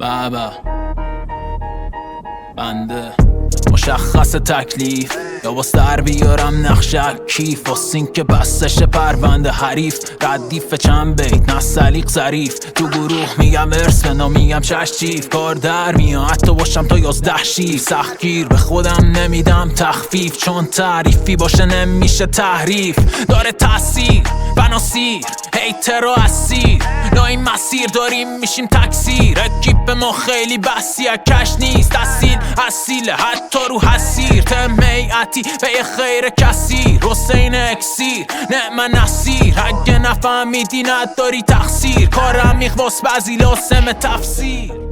بابا بنده مشخص تکلیف یا باز در بیارم نقشه کیف واسین که بستش پرونده حریف ردیف چند بیت نه سلیق ظریف تو گروه میگم ارس فنا میگم چشچیف کار در میاد حتی باشم تا 11 شیف سختگیر به خودم نمیدم تخفیف چون تعریفی باشه نمیشه تحریف داره تاثیر بناسیر هیتر و اسیر لا این مسیر داریم میشیم تکثیر اکیپ ما خیلی بسی کش نیست اصیله حتی رو حسیر تم هیئتی به یه خیر کثیر حسین اکسیر نعم نصیر اگه نفهمیدی نداری تقصیر کار عمیق واس بعضی لازم تفسیر